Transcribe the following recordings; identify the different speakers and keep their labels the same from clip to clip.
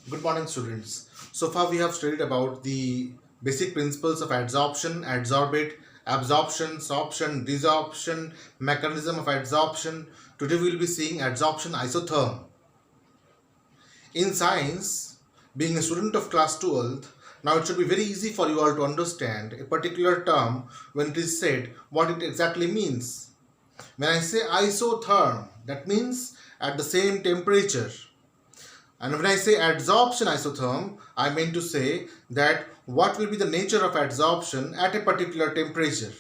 Speaker 1: Good morning, students. So far we have studied about the basic principles of adsorption, adsorbate, absorption, sorption, desorption, mechanism of adsorption. Today we will be seeing adsorption isotherm. In science, being a student of class 12th, now it should be very easy for you all to understand a particular term when it is said what it exactly means. When I say isotherm, that means at the same temperature. And when I say adsorption isotherm, I mean to say that what will be the nature of adsorption at a particular temperature.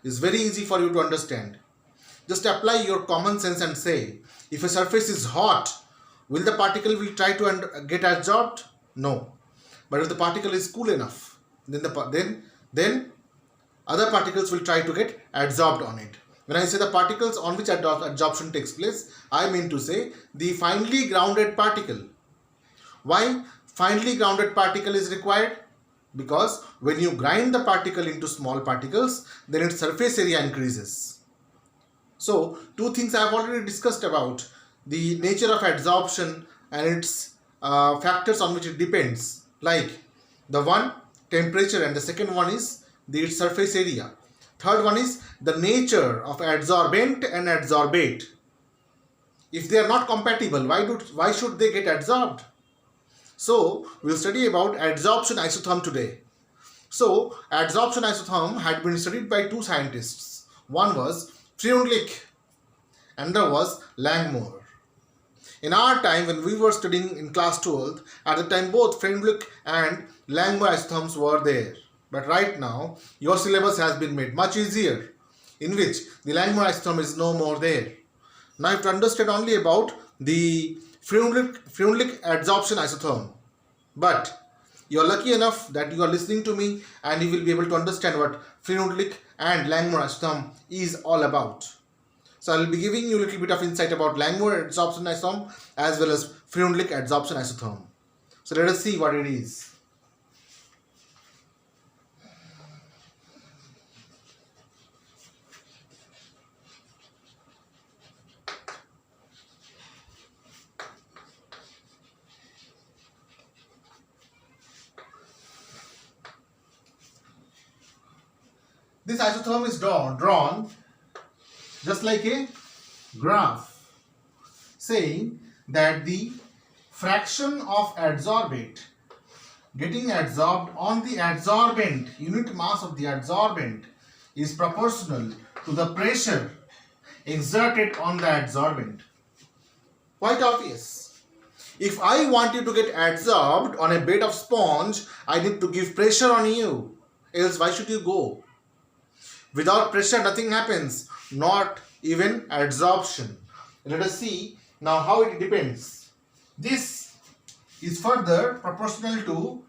Speaker 1: It's very easy for you to understand. Just apply your common sense and say, if a surface is hot, will the particle will try to get adsorbed? No. But if the particle is cool enough, then other particles will try to get adsorbed on it. When I say the particles on which adsorption takes place, I mean to say the finely grounded particle. Why finely grounded particle is required? Because when you grind the particle into small particles, then its surface area increases. So, two things I have already discussed about the nature of adsorption and its factors on which it depends. Like the one, temperature, and the second one is its surface area. Third one is the nature of adsorbent and adsorbate. If they are not compatible, why should they get adsorbed? So we'll study about adsorption isotherm today. So adsorption isotherm had been studied by two scientists. One was Freundlich and another was Langmuir. In our time, when we were studying in class 12th, at the time both Freundlich and Langmuir isotherms were there. But right now, your syllabus has been made much easier, in which the Langmuir isotherm is no more there. Now you have to understand only about the Freundlich adsorption isotherm. But you are lucky enough that you are listening to me and you will be able to understand what Freundlich and Langmuir isotherm is all about. So I will be giving you a little bit of insight about Langmuir adsorption isotherm as well as Freundlich adsorption isotherm. So let us see what it is. This isotherm is drawn just like a graph saying that the fraction of adsorbate getting adsorbed on the adsorbent, unit mass of the adsorbent, is proportional to the pressure exerted on the adsorbent. Quite obvious. If I want you to get adsorbed on a bed of sponge, I need to give pressure on you. Else why should you go? Without pressure, nothing happens, not even adsorption. Let us see now how it depends. This is further proportional to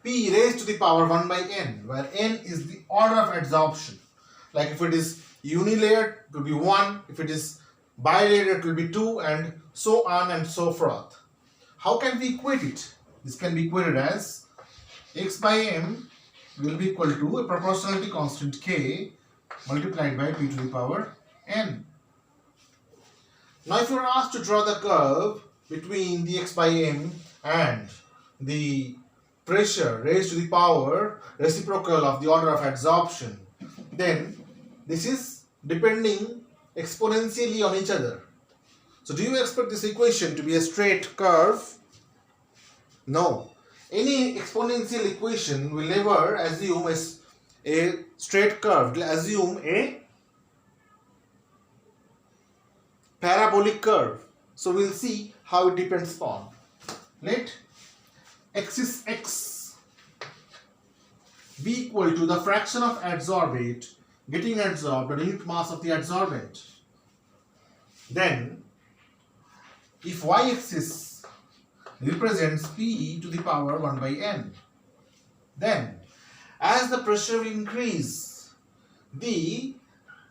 Speaker 1: P raised to the power 1 by n, where n is the order of adsorption. Like if it is unilayered, it will be 1. If it is bilayered, it will be 2, and so on and so forth. How can we equate it? This can be equated as x by m will be equal to a proportionality constant k multiplied by p to the power n. Now if you are asked to draw the curve between the x by m and the pressure raised to the power reciprocal of the order of adsorption, then this is depending exponentially on each other. So do you expect this equation to be a straight curve? No. Any exponential equation will never assume a straight curve. It will assume a parabolic curve. So we'll see how it depends upon. Let axis x be equal to the fraction of adsorbate getting adsorbed on unit mass of the adsorbent. Then if y-axis represents P to the power 1 by n. Then, as the pressure will increase, the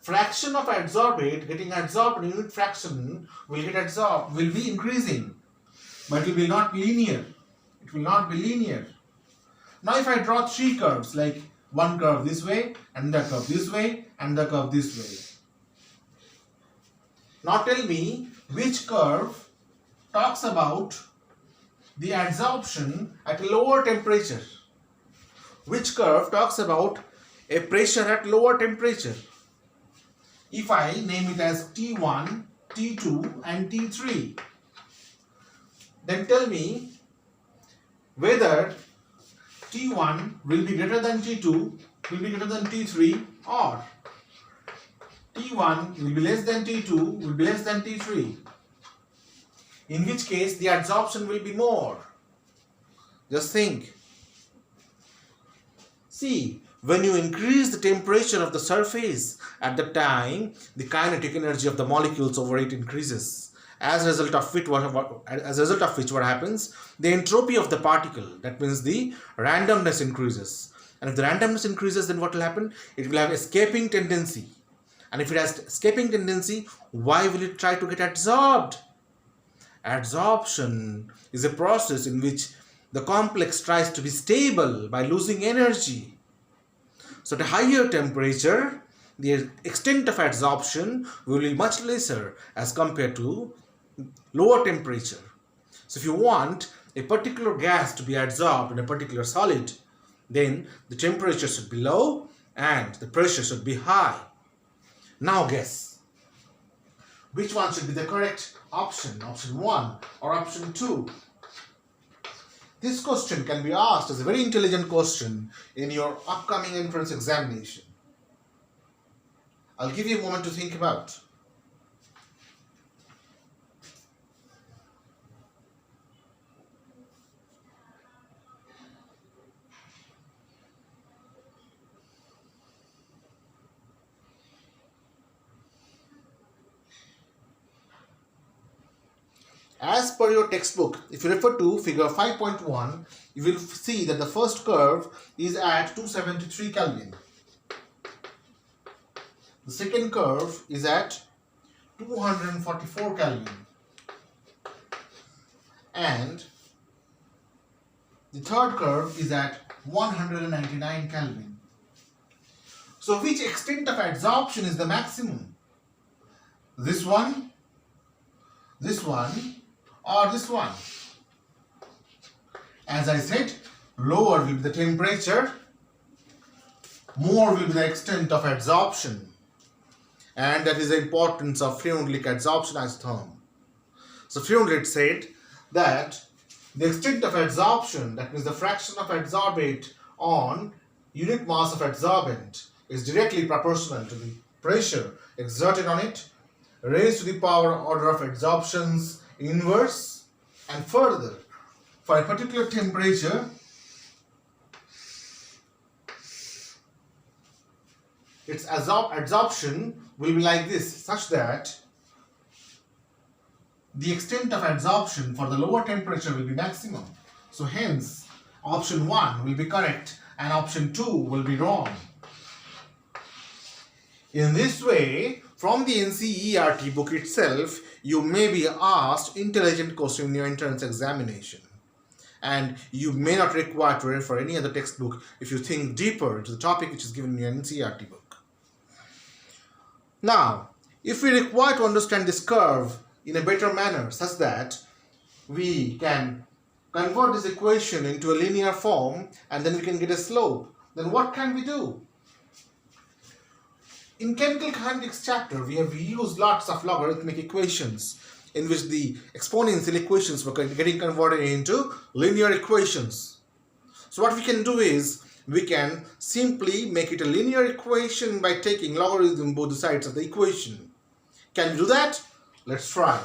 Speaker 1: fraction of adsorbate getting adsorbed in unit fraction will be increasing, but it will not be linear. It will not be linear. Now, if I draw three curves, like one curve this way, and the curve this way, and the curve this way. Now tell me which curve talks about the adsorption at a lower temperature? Which curve talks about a pressure at lower temperature? If I name it as T1, T2 and T3, then tell me whether T1 will be greater than T2, will be greater than T3, or T1 will be less than T2, will be less than T3. In which case the adsorption will be more. Just think. See, when you increase the temperature of the surface, at the time the kinetic energy of the molecules over it increases. As a result of which what happens? The entropy of the particle, that means the randomness increases. And if the randomness increases, then what will happen? It will have escaping tendency. And if it has escaping tendency, why will it try to get adsorbed? Adsorption is a process in which the complex tries to be stable by losing energy. So at a higher temperature, the extent of adsorption will be much lesser as compared to lower temperature. So if you want a particular gas to be adsorbed in a particular solid, then the temperature should be low and the pressure should be high. Now guess, which one should be the correct option? Option 1 or option 2? This question can be asked as a very intelligent question in your upcoming entrance examination. I'll give you a moment to think about. As per your textbook, if you refer to figure 5.1, you will see that the first curve is at 273 Kelvin. The second curve is at 244 Kelvin. And the third curve is at 199 Kelvin. So which extent of adsorption is the maximum? This one, or this one? As I said, lower will be the temperature, more will be the extent of adsorption, and that is the importance of Freundlich adsorption isotherm. So Freundlich said that the extent of adsorption, that means the fraction of adsorbate on unit mass of adsorbent, is directly proportional to the pressure exerted on it, raised to the power order of adsorption's inverse, and further, for a particular temperature, its adsorption will be like this, such that the extent of adsorption for the lower temperature will be maximum. So hence, option 1 will be correct and option 2 will be wrong. In this way, from the NCERT book itself, you may be asked intelligent question in your entrance examination. And you may not require to refer any other textbook if you think deeper into the topic which is given in your NCERT book. Now, if we require to understand this curve in a better manner such that we can convert this equation into a linear form and then we can get a slope, then what can we do? In chemical kinetics chapter, we have used lots of logarithmic equations in which the exponential equations were getting converted into linear equations. So what we can do is, we can simply make it a linear equation by taking logarithm both sides of the equation. Can we do that? Let's try.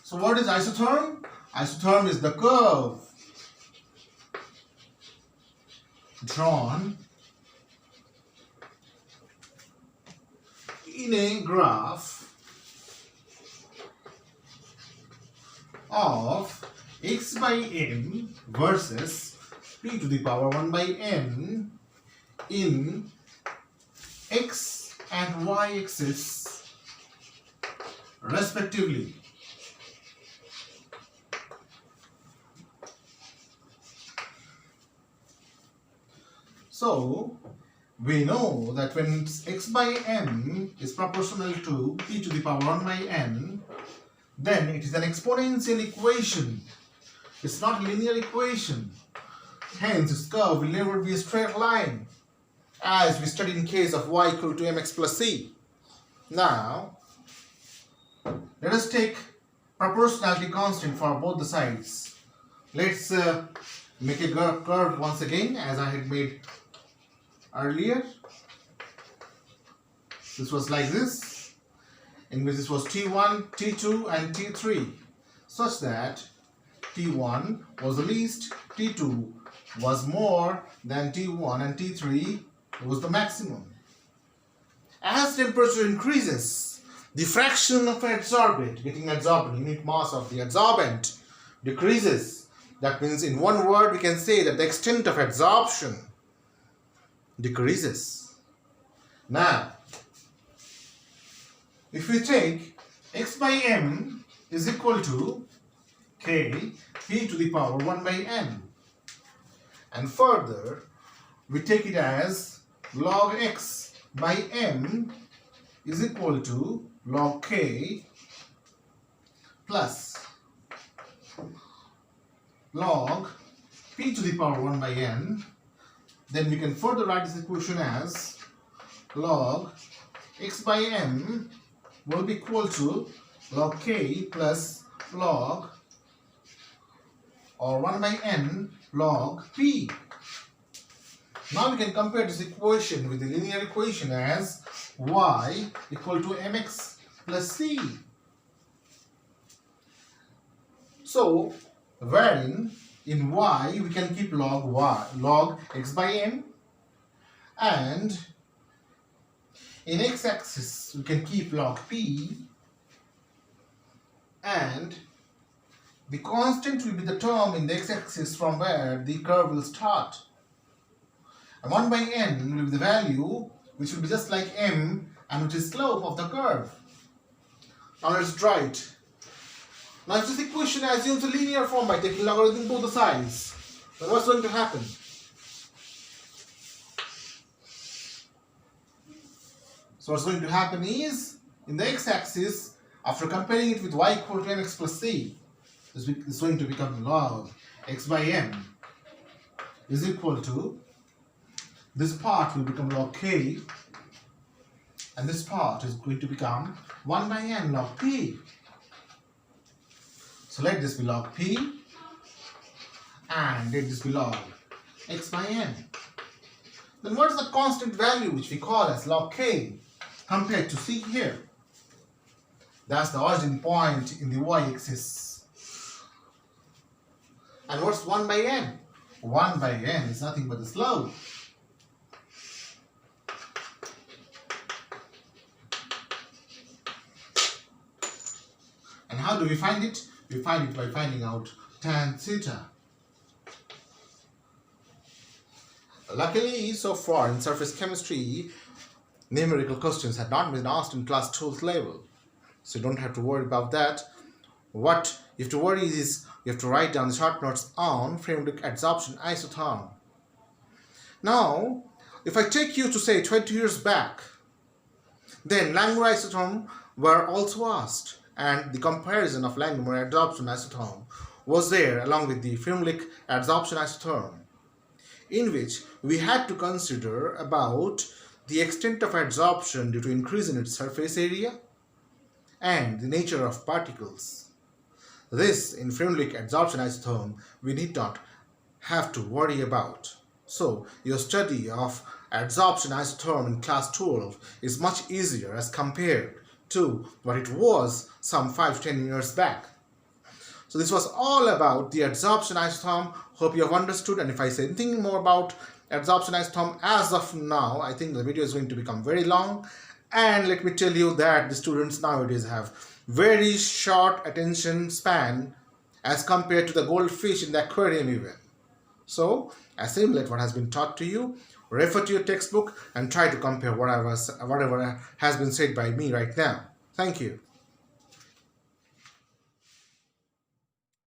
Speaker 1: So what is isotherm? Isotherm is the curve drawn in a graph of x by m versus p to the power 1 by n in x and y axis respectively. So we know that when x by m is proportional to p to the power 1 by n, then it is an exponential equation. It's not a linear equation. Hence, its curve will never be a straight line, as we studied in case of y equal to mx plus c. Now, let us take proportionality constant for both the sides. Let's make a curve once again, as I had made earlier. This was like this, in which this was T1, T2 and T3, such that T1 was the least, T2 was more than T1 and T3 was the maximum. As temperature increases, the fraction of adsorbate getting adsorbed, unit mass of the adsorbent, decreases. That means in one word we can say that the extent of adsorption decreases. Now, if we take x by m is equal to k p to the power 1 by n, and further we take it as log x by m is equal to log k plus log p to the power 1 by n, then we can further write this equation as log x by m will be equal to log k plus log or 1 by n log p. Now we can compare this equation with the linear equation as y equal to mx plus c. So, wherein in y we can keep log x by m, and in x-axis we can keep log p, and the constant will be the term in the x-axis from where the curve will start. And 1 by n will be the value which will be just like m and which is slope of the curve. Now let's draw it. Now if this equation assumes a linear form by taking logarithm both the sides, then what's going to happen? So what's going to happen is, in the x-axis, after comparing it with y equal to mx plus c, this is going to become log x by m is equal to, this part will become log k, and this part is going to become 1 by n log p. So let this be log p, and let this be log x by n. Then what is the constant value which we call as log k compared to c here? That's the origin point in the y-axis. And what's 1 by n? 1 by n is nothing but the slope. And how do we find it? We find it by finding out tan theta. Luckily, so far in surface chemistry, numerical questions had not been asked in class 12th level. So you don't have to worry about that. What you have to worry is you have to write down the short notes on Freundlich Adsorption Isotherm. Now, if I take you to say 20 years back, then Langmuir isotherm were also asked, and the comparison of Langmuir adsorption isotherm was there along with the Freundlich adsorption isotherm, in which we had to consider about the extent of adsorption due to increase in its surface area and the nature of particles. This, in Freundlich adsorption isotherm, we need not have to worry about. So, your study of adsorption isotherm in class 12 is much easier as compared to what it was some 5-10 years back. So this was all about the adsorption isotherm. Hope you have understood, and if I say anything more about adsorption isotherm as of now, I think the video is going to become very long. And let me tell you that the students nowadays have very short attention span as compared to the goldfish in the aquarium even. So assimilate what has been taught to you, refer to your textbook, and try to compare whatever has been said by me right now. Thank you.